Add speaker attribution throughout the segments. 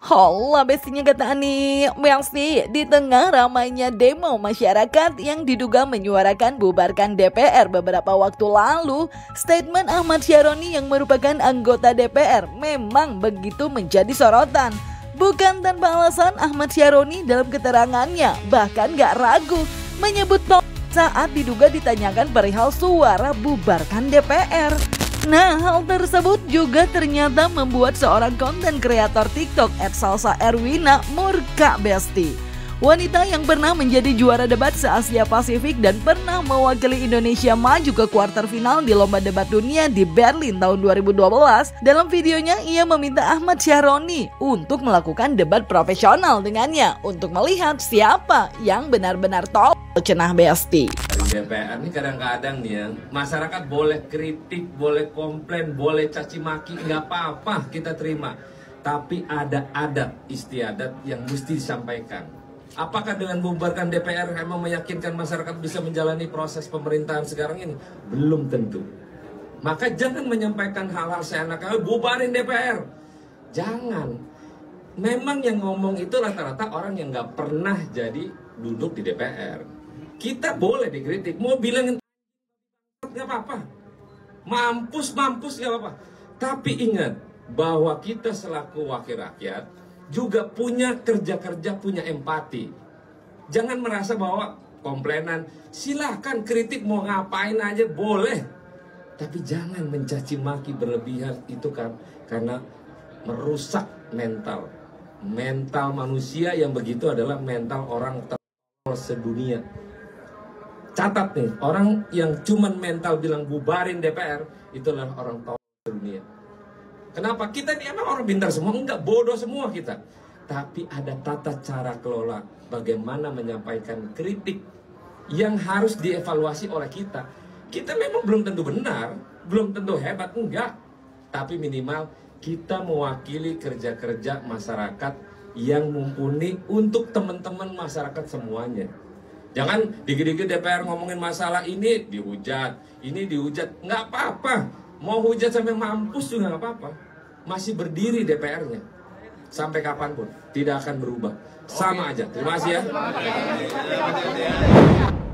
Speaker 1: Hola bestinya kata Ani, Besti, di tengah ramainya demo masyarakat yang diduga menyuarakan bubarkan DPR beberapa waktu lalu, statement Ahmad Syaroni yang merupakan anggota DPR memang begitu menjadi sorotan. Bukan tanpa alasan Ahmad Syaroni dalam keterangannya bahkan gak ragu menyebut saat diduga ditanyakan perihal suara bubarkan DPR. Nah, hal tersebut juga ternyata membuat seorang konten kreator TikTok @salsaerwina murka Besti. Wanita yang pernah menjadi juara debat se-Asia Pasifik dan pernah mewakili Indonesia maju ke kuarter final di lomba debat dunia di Berlin tahun 2012. Dalam videonya ia meminta Ahmad Syaroni untuk melakukan debat profesional dengannya untuk melihat siapa yang benar-benar tol cenah Besti.
Speaker 2: DPR ini kadang-kadang nih ya, masyarakat boleh kritik, boleh komplain, boleh caci maki, nggak apa-apa kita terima. Tapi ada adat istiadat yang mesti disampaikan. Apakah dengan membubarkan DPR emang meyakinkan masyarakat bisa menjalani proses pemerintahan sekarang ini? Belum tentu. Maka jangan menyampaikan hal-hal seenaknya, bubarin DPR. Jangan. Memang yang ngomong itu rata-rata orang yang nggak pernah jadi duduk di DPR. Kita boleh dikritik, mau bilangin nggak apa-apa, mampus nggak apa-apa. Tapi ingat bahwa kita selaku wakil rakyat juga punya kerja-kerja, punya empati. Jangan merasa bahwa komplainan, silahkan kritik mau ngapain aja boleh. Tapi jangan mencaci maki berlebihan, itu kan karena merusak mental manusia yang begitu adalah mental orang sedunia. Catat nih, orang yang cuman mental bilang bubarin DPR, itulah orang tahu dunia. Kenapa? Kita ini emang orang pintar semua? Enggak, bodoh semua kita. Tapi ada tata cara kelola bagaimana menyampaikan kritik yang harus dievaluasi oleh kita. Kita memang belum tentu benar, belum tentu hebat, enggak. Tapi minimal kita mewakili kerja-kerja masyarakat yang mumpuni untuk teman-teman masyarakat semuanya. Jangan dikit-dikit DPR ngomongin masalah ini dihujat, nggak apa-apa. Mau hujat sampai mampus juga nggak apa-apa. Masih berdiri DPR-nya sampai kapanpun tidak akan berubah, sama aja. Terima kasih ya.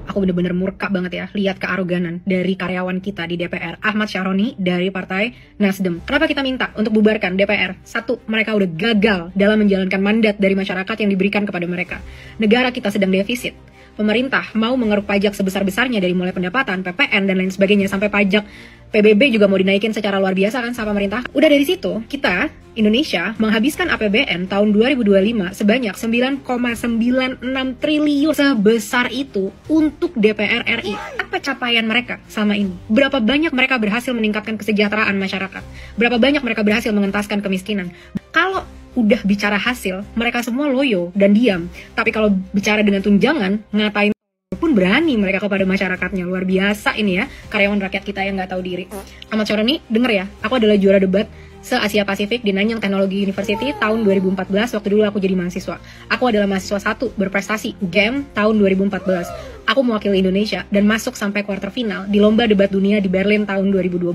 Speaker 3: Aku bener-bener murka banget ya lihat kearoganan dari karyawan kita di DPR, Ahmad Syaroni dari Partai Nasdem. Kenapa kita minta untuk bubarkan DPR? Satu, mereka udah gagal dalam menjalankan mandat dari masyarakat yang diberikan kepada mereka. Negara kita sedang defisit. Pemerintah mau mengeruk pajak sebesar-besarnya dari mulai pendapatan, PPN, dan lain sebagainya, sampai pajak PBB juga mau dinaikin secara luar biasa kan sama pemerintah. Udah dari situ, kita, Indonesia, menghabiskan APBN tahun 2025 sebanyak 9,96 triliun. Sebesar itu untuk DPR RI. Apa capaian mereka sama ini? Berapa banyak mereka berhasil meningkatkan kesejahteraan masyarakat? Berapa banyak mereka berhasil mengentaskan kemiskinan? Kalau udah bicara hasil, mereka semua loyo dan diam. Tapi kalau bicara dengan tunjangan, ngatain pun berani mereka kepada masyarakatnya. Luar biasa ini ya, karyawan rakyat kita yang nggak tahu diri. Ahmad Syaroni, denger ya, aku adalah juara debat se-Asia Pasifik di Nanyang Technology University tahun 2014, waktu dulu aku jadi mahasiswa. Aku adalah mahasiswa 1 berprestasi GEM tahun 2014. Aku mewakili Indonesia dan masuk sampai kuarter final di lomba debat dunia di Berlin tahun 2012.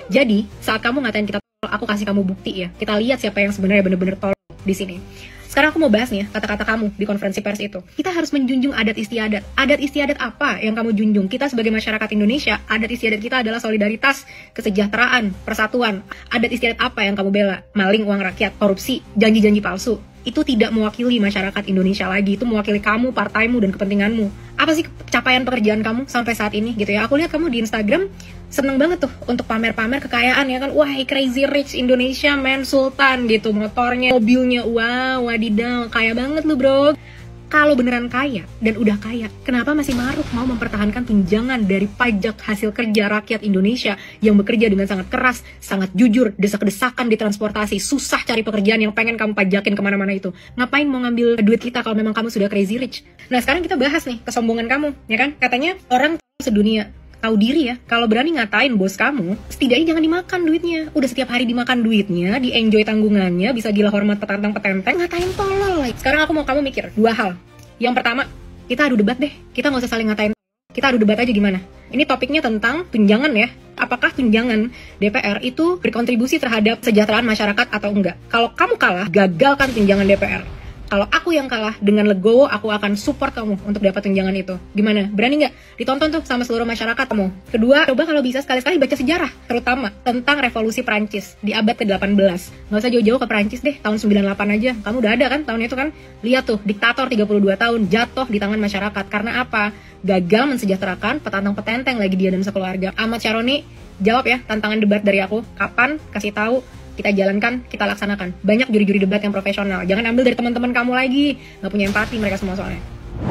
Speaker 3: Jadi, saat kamu ngatain kita, aku kasih kamu bukti ya. Kita lihat siapa yang sebenarnya bener-bener tolol di sini. Sekarang aku mau bahas nih kata-kata kamu di konferensi pers itu. Kita harus menjunjung adat istiadat. Adat istiadat apa yang kamu junjung? Kita sebagai masyarakat Indonesia, adat istiadat kita adalah solidaritas, kesejahteraan, persatuan. Adat istiadat apa yang kamu bela? Maling uang rakyat, korupsi, janji-janji palsu. Itu tidak mewakili masyarakat Indonesia lagi. Itu mewakili kamu, partaimu, dan kepentinganmu. Apa sih capaian pekerjaan kamu sampai saat ini gitu ya? Aku lihat kamu di Instagram seneng banget tuh untuk pamer-pamer kekayaan ya kan. Wah, crazy rich Indonesia man, sultan gitu. Motornya, mobilnya, wow, wadidaw, kaya banget lu bro. Kalau beneran kaya dan udah kaya, kenapa masih maruk mau mempertahankan tunjangan dari pajak hasil kerja rakyat Indonesia yang bekerja dengan sangat keras, sangat jujur, desak-desakan di transportasi, susah cari pekerjaan yang pengen kamu pajakin kemana-mana itu. Ngapain mau ngambil duit kita kalau memang kamu sudah crazy rich? Nah sekarang kita bahas nih kesombongan kamu, ya kan? Katanya orang sedunia tahu diri ya, kalau berani ngatain bos kamu, setidaknya jangan dimakan duitnya. Udah setiap hari dimakan duitnya, di-enjoy tanggungannya, bisa gila hormat petantang-petenteng, ngatain tolol. Sekarang aku mau kamu mikir dua hal. Yang pertama, kita adu debat deh. Kita nggak usah saling ngatain. Kita adu debat aja gimana? Ini topiknya tentang tunjangan ya. Apakah tunjangan DPR itu berkontribusi terhadap kesejahteraan masyarakat atau enggak? Kalau kamu kalah, gagalkan tunjangan DPR. Kalau aku yang kalah, dengan legowo aku akan support kamu untuk dapat tunjangan itu. Gimana? Berani nggak? Ditonton tuh sama seluruh masyarakat kamu. Kedua, coba kalau bisa sekali-sekali baca sejarah, terutama tentang revolusi Prancis di abad ke-18. Nggak usah jauh-jauh ke Prancis deh, tahun 98 aja. Kamu udah ada kan tahun itu kan? Lihat tuh, diktator 32 tahun jatuh di tangan masyarakat. Karena apa? Gagal mensejahterakan petantang-petenteng lagi dia dan sekeluarga. Ahmad Syaroni, jawab ya tantangan debat dari aku. Kapan? Kasih tahu. Kita jalankan, kita laksanakan. Banyak juri-juri debat yang profesional. Jangan ambil dari teman-teman kamu lagi. Nggak punya empati mereka semua soalnya.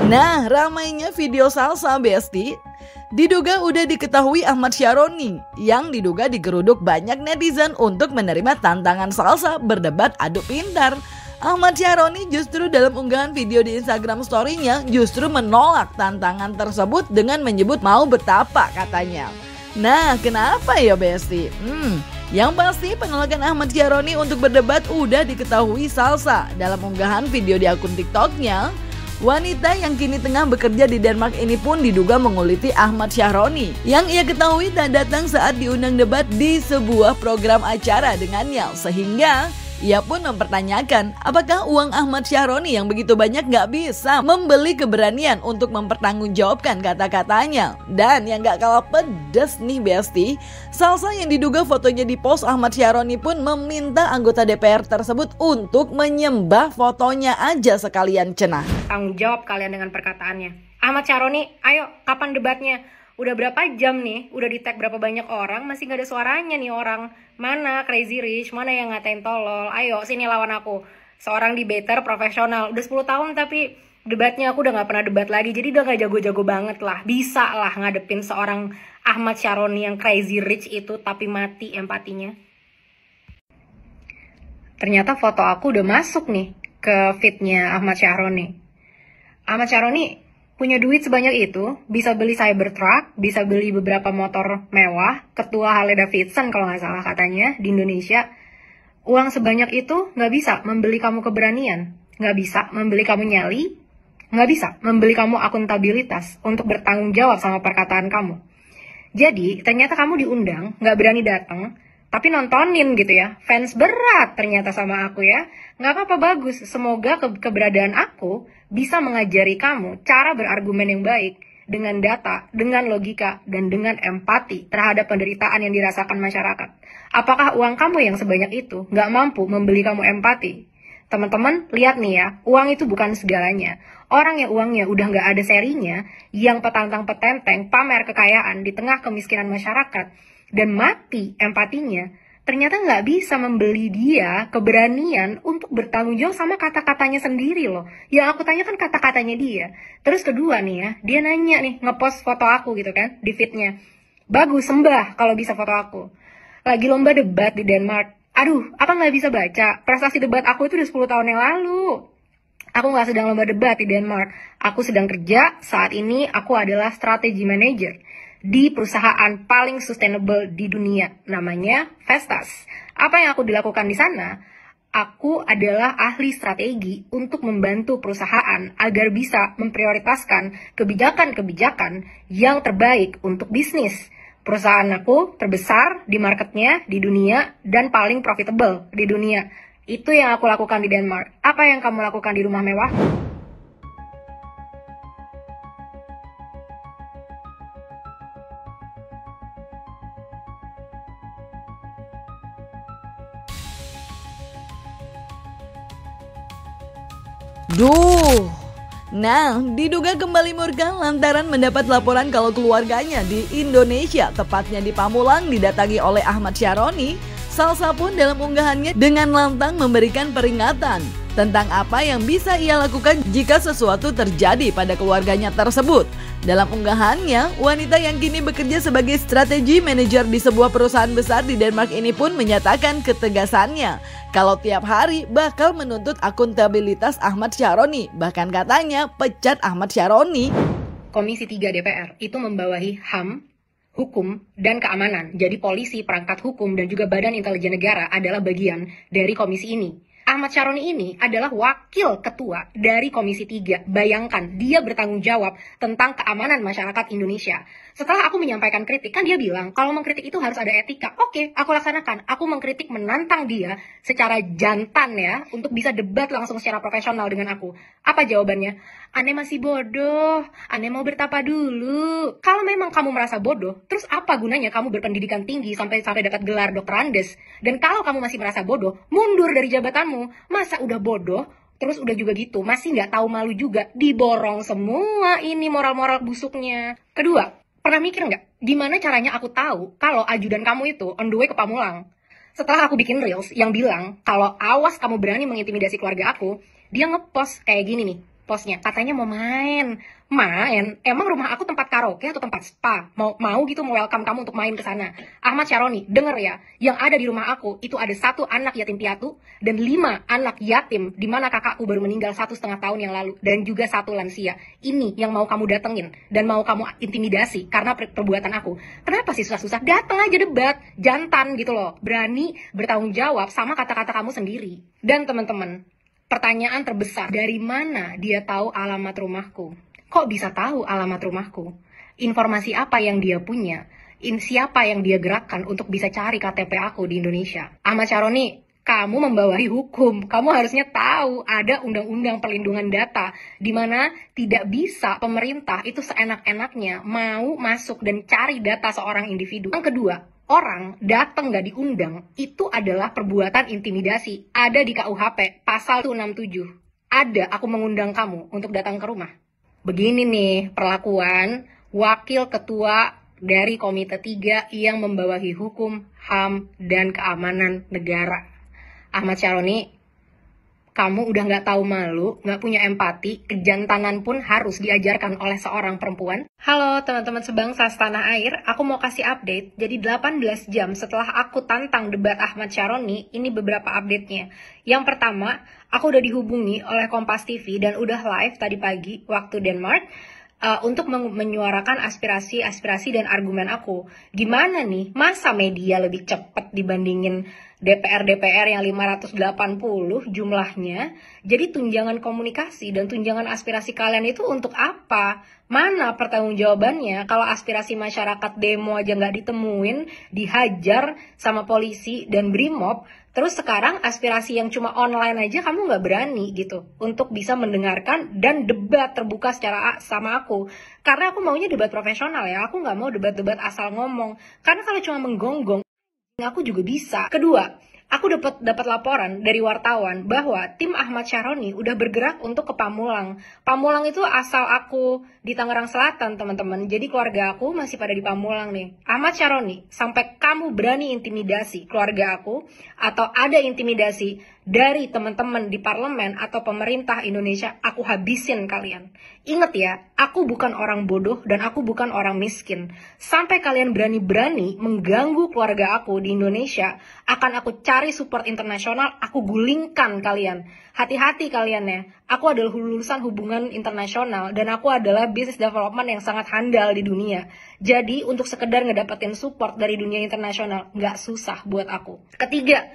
Speaker 1: Nah, ramainya video salsa Besti. Diduga udah diketahui Ahmad Syaroni yang diduga digeruduk banyak netizen untuk menerima tantangan salsa berdebat adu pintar. Ahmad Syaroni justru dalam unggahan video di Instagram story-nya justru menolak tantangan tersebut dengan menyebut mau betapa katanya. Nah, kenapa ya Besti? Yang pasti penolakan Ahmad Syaroni untuk berdebat udah diketahui salsa. Dalam unggahan video di akun TikTok-nya, wanita yang kini tengah bekerja di Denmark ini pun diduga menguliti Ahmad Syaroni yang ia ketahui tak datang saat diundang debat di sebuah program acara dengannya, sehingga ia pun mempertanyakan apakah uang Ahmad Syaroni yang begitu banyak gak bisa membeli keberanian untuk mempertanggungjawabkan kata-katanya. Dan yang gak kalah pedes nih Besti, salsa yang diduga fotonya di post Ahmad Syaroni pun meminta anggota DPR tersebut untuk menyembah fotonya aja sekalian cenah.
Speaker 3: Tanggung jawab kalian dengan perkataannya. Ahmad Syaroni, ayo kapan debatnya? Udah berapa jam nih, udah di-tag berapa banyak orang, masih gak ada suaranya nih orang. Mana Crazy Rich, mana yang ngatain tolol, ayo sini lawan aku. Seorang debater profesional, udah 10 tahun tapi debatnya aku udah gak pernah debat lagi, jadi udah gak jago-jago banget lah. Bisa lah ngadepin seorang Ahmad Syaroni yang Crazy Rich itu tapi mati empatinya. Ternyata foto aku udah masuk nih ke feednya Ahmad Syaroni. Ahmad Syaroni punya duit sebanyak itu, bisa beli Cybertruck, bisa beli beberapa motor mewah, ketua Harley Davidson kalau nggak salah katanya di Indonesia. Uang sebanyak itu nggak bisa membeli kamu keberanian, nggak bisa membeli kamu nyali, nggak bisa membeli kamu akuntabilitas untuk bertanggung jawab sama perkataan kamu. Jadi ternyata kamu diundang, nggak berani datang, tapi nontonin gitu ya. Fans berat ternyata sama aku ya. Nggak apa-apa, bagus. Semoga keberadaan aku bisa mengajari kamu cara berargumen yang baik dengan data, dengan logika, dan dengan empati terhadap penderitaan yang dirasakan masyarakat. Apakah uang kamu yang sebanyak itu nggak mampu membeli kamu empati? Teman-teman, lihat nih ya, uang itu bukan segalanya. Orang yang uangnya udah nggak ada serinya, yang petantang-petenteng, pamer kekayaan di tengah kemiskinan masyarakat, dan mati empatinya, ternyata nggak bisa membeli dia keberanian untuk bertanggung jawab sama kata-katanya sendiri loh. Yang aku tanya kan kata-katanya dia. Terus kedua nih ya, dia nanya nih, ngepost foto aku gitu kan, di feednya. Bagus, sembah kalau bisa foto aku. Lagi lomba debat di Denmark. Aduh, apa nggak bisa baca? Prestasi debat aku itu udah 10 tahun yang lalu. Aku nggak sedang lomba debat di Denmark. Aku sedang kerja, saat ini aku adalah strategy manager di perusahaan paling sustainable di dunia, namanya Vestas. Apa yang aku dilakukan di sana? Aku adalah ahli strategi untuk membantu perusahaan agar bisa memprioritaskan kebijakan-kebijakan yang terbaik untuk bisnis. Perusahaan aku terbesar di marketnya di dunia dan paling profitable di dunia. Itu yang aku lakukan di Denmark. Apa yang kamu lakukan di rumah mewah?
Speaker 1: Duh. Nah, diduga kembali murka lantaran mendapat laporan kalau keluarganya di Indonesia, tepatnya di Pamulang, didatangi oleh Ahmad Syaroni. Salsa pun dalam unggahannya dengan lantang memberikan peringatan tentang apa yang bisa ia lakukan jika sesuatu terjadi pada keluarganya tersebut. Dalam unggahannya, wanita yang kini bekerja sebagai strategi manajer di sebuah perusahaan besar di Denmark ini pun menyatakan ketegasannya kalau tiap hari bakal menuntut akuntabilitas Ahmad Syaroni. Bahkan katanya pecat Ahmad Syaroni.
Speaker 3: Komisi 3 DPR itu membawahi HAM, hukum, dan keamanan. Jadi polisi, perangkat hukum, dan juga Badan Intelijen Negara adalah bagian dari komisi ini. Ahmad Syaroni ini adalah wakil ketua dari Komisi 3. Bayangkan, dia bertanggung jawab tentang keamanan masyarakat Indonesia. Setelah aku menyampaikan kritik, kan dia bilang kalau mengkritik itu harus ada etika. Oke, aku laksanakan. Aku mengkritik, menantang dia secara jantan ya, untuk bisa debat langsung secara profesional dengan aku. Apa jawabannya? Ane masih bodoh, Ane mau bertapa dulu. Kalau memang kamu merasa bodoh, terus apa gunanya kamu berpendidikan tinggi sampai dapat gelar Dr. Andes? Dan kalau kamu masih merasa bodoh, mundur dari jabatanmu. Masa udah bodoh, terus udah juga gitu, masih nggak tahu malu juga, diborong semua ini moral-moral busuknya. Kedua, pernah mikir nggak, gimana caranya aku tahu kalau ajudan kamu itu on the way ke Pamulang? Setelah aku bikin reels yang bilang kalau awas kamu berani mengintimidasi keluarga aku, dia ngepost kayak gini nih, postnya, katanya mau main. Emang rumah aku tempat karaoke atau tempat spa? Mau gitu mau welcome kamu untuk main ke sana. Ahmad Syaroni, denger ya, yang ada di rumah aku itu ada 1 anak yatim piatu dan 5 anak yatim, di mana kakakku baru meninggal 1,5 tahun yang lalu, dan juga 1 lansia. Ini yang mau kamu datengin dan mau kamu intimidasi karena perbuatan aku. Kenapa sih susah-susah? Dateng aja debat, jantan gitu loh, berani bertanggung jawab sama kata-kata kamu sendiri. Dan teman-teman, pertanyaan terbesar, dari mana dia tahu alamat rumahku? Kok bisa tahu alamat rumahku? Informasi apa yang dia punya? Siapa yang dia gerakkan untuk bisa cari KTP aku di Indonesia? Ahmad Syaroni, kamu membawahi hukum. Kamu harusnya tahu ada undang-undang perlindungan data, di mana tidak bisa pemerintah itu seenak-enaknya mau masuk dan cari data seorang individu. Yang kedua, orang datang nggak diundang, itu adalah perbuatan intimidasi. Ada di KUHP, pasal 167. Ada, aku mengundang kamu untuk datang ke rumah. Begini nih perlakuan wakil ketua dari Komite 3 yang membawahi hukum, HAM, dan keamanan negara. Ahmad Syaroni, kamu udah nggak tahu malu, nggak punya empati, kejantanan pun harus diajarkan oleh seorang perempuan. Halo teman-teman sebangsa setanah air, aku mau kasih update. Jadi 18 jam setelah aku tantang debat Ahmad Syaroni, ini beberapa update-nya. Yang pertama, aku udah dihubungi oleh Kompas TV dan udah live tadi pagi waktu Denmark untuk menyuarakan aspirasi dan argumen aku. Gimana nih, masa media lebih cepat dibandingin DPR yang 580 jumlahnya? Jadi tunjangan komunikasi dan tunjangan aspirasi kalian itu untuk apa? Mana pertanggungjawabannya kalau aspirasi masyarakat demo aja nggak ditemuin, dihajar sama polisi dan Brimob? Terus sekarang aspirasi yang cuma online aja kamu nggak berani gitu untuk bisa mendengarkan dan debat terbuka secara sama aku. Karena aku maunya debat profesional ya, aku nggak mau debat-debat asal ngomong. Karena kalau cuma menggonggong, aku juga bisa. Kedua, aku dapat laporan dari wartawan bahwa tim Ahmad Syaroni udah bergerak untuk ke Pamulang. Pamulang itu asal aku di Tangerang Selatan, teman-teman. Jadi keluarga aku masih pada di Pamulang nih. Ahmad Syaroni, sampai kamu berani intimidasi keluarga aku atau ada intimidasi dari teman-teman di parlemen atau pemerintah Indonesia, aku habisin kalian. Ingat ya, aku bukan orang bodoh dan aku bukan orang miskin. Sampai kalian berani-berani mengganggu keluarga aku di Indonesia, akan aku cari support internasional, aku gulingkan kalian. Hati-hati kalian ya, aku adalah lulusan hubungan internasional dan aku adalah business development yang sangat handal di dunia. Jadi untuk sekedar ngedapetin support dari dunia internasional, nggak susah buat aku. Ketiga,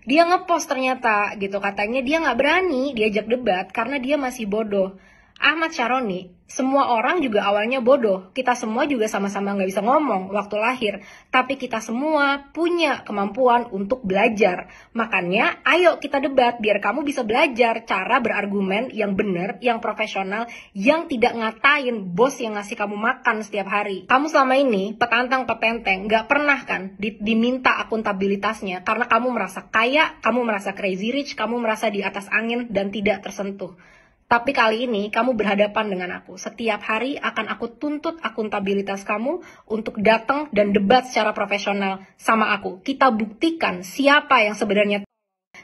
Speaker 3: dia ngepost ternyata gitu, katanya dia nggak berani diajak debat karena dia masih bodoh. Ahmad Syaroni, semua orang juga awalnya bodoh. Kita semua juga sama-sama nggak bisa ngomong waktu lahir. Tapi kita semua punya kemampuan untuk belajar. Makanya ayo kita debat biar kamu bisa belajar cara berargumen yang benar, yang profesional, yang tidak ngatain bos yang ngasih kamu makan setiap hari. Kamu selama ini petantang petenteng nggak pernah kan diminta akuntabilitasnya karena kamu merasa kaya, kamu merasa crazy rich, kamu merasa di atas angin dan tidak tersentuh. Tapi kali ini kamu berhadapan dengan aku. Setiap hari akan aku tuntut akuntabilitas kamu untuk datang dan debat secara profesional sama aku. Kita buktikan siapa yang sebenarnya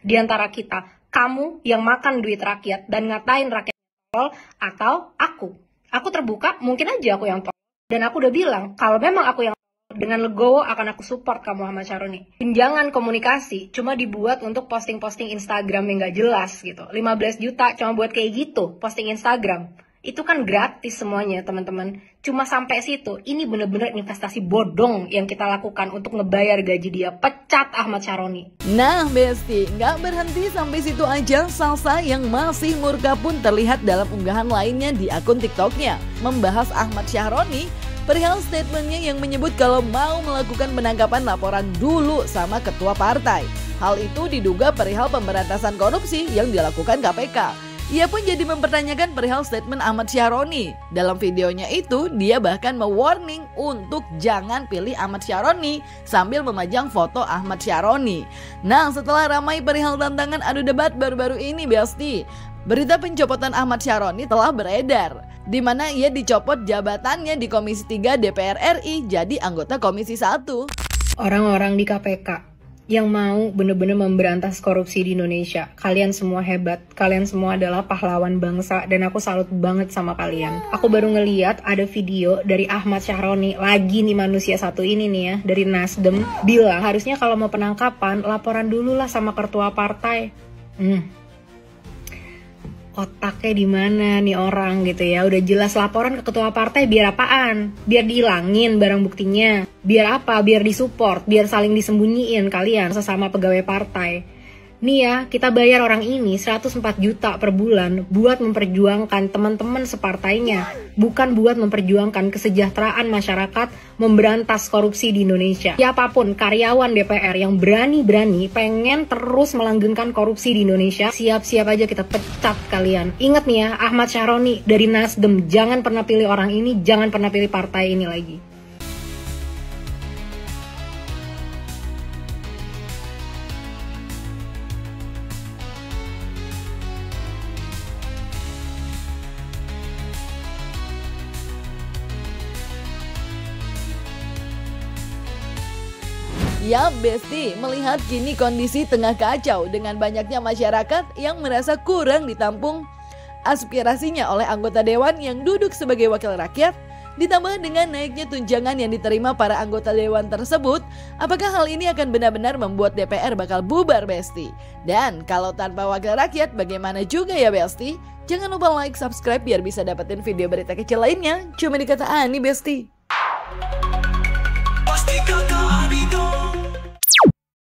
Speaker 3: di antara kita. Kamu yang makan duit rakyat dan ngatain rakyat tol atau aku. Aku terbuka, mungkin aja aku yang tol. Dan aku udah bilang, kalau memang aku yang dengan legowo akan aku support kamu Ahmad Syaroni. Tunjangan komunikasi cuma dibuat untuk posting-posting Instagram yang gak jelas gitu. 15 juta cuma buat kayak gitu, posting Instagram. Itu kan gratis semuanya teman-teman. Cuma sampai situ, ini bener-bener investasi bodong yang kita lakukan untuk ngebayar gaji dia. Pecat Ahmad Syaroni.
Speaker 1: Nah Besti, nggak berhenti sampai situ aja. Salsa yang masih murka pun terlihat dalam unggahan lainnya di akun TikToknya. Membahas Ahmad Syaroni, perihal statementnya yang menyebut kalau mau melakukan penangkapan laporan dulu sama ketua partai. Hal itu diduga perihal pemberantasan korupsi yang dilakukan KPK. Ia pun jadi mempertanyakan perihal statement Ahmad Syaroni. Dalam videonya itu, dia bahkan mewarning untuk jangan pilih Ahmad Syaroni sambil memajang foto Ahmad Syaroni. Nah, setelah ramai perihal tantangan adu debat baru-baru ini, Besti, berita pencopotan Ahmad Syaroni telah beredar, di mana ia dicopot jabatannya di Komisi 3 DPR RI jadi anggota Komisi 1.
Speaker 3: Orang-orang di KPK yang mau bener-bener memberantas korupsi di Indonesia, kalian semua hebat, kalian semua adalah pahlawan bangsa dan aku salut banget sama kalian. Aku baru ngeliat ada video dari Ahmad Syaroni, lagi nih manusia satu ini nih ya, dari Nasdem, bilang harusnya kalau mau penangkapan laporan dulu lah sama ketua partai. Otaknya di mana nih orang gitu ya, udah jelas laporan ke ketua partai biar apaan? Biar dihilangin barang buktinya, biar apa? Biar disupport, biar saling disembunyiin kalian sesama pegawai partai. Nih ya, kita bayar orang ini 104 juta per bulan buat memperjuangkan teman-teman separtainya, bukan buat memperjuangkan kesejahteraan masyarakat, memberantas korupsi di Indonesia. Siapapun karyawan DPR yang berani-berani pengen terus melanggengkan korupsi di Indonesia, siap-siap aja kita pecat kalian. Ingat nih ya, Ahmad Syaroni dari Nasdem, jangan pernah pilih orang ini, jangan pernah pilih partai ini lagi.
Speaker 1: Ya Besti, melihat kini kondisi tengah kacau dengan banyaknya masyarakat yang merasa kurang ditampung aspirasinya oleh anggota dewan yang duduk sebagai wakil rakyat, ditambah dengan naiknya tunjangan yang diterima para anggota dewan tersebut, apakah hal ini akan benar-benar membuat DPR bakal bubar, Besti? Dan kalau tanpa wakil rakyat bagaimana juga ya, Besti? Jangan lupa like, subscribe biar bisa dapetin video berita kecil lainnya cuma di Kata Ani, Besti.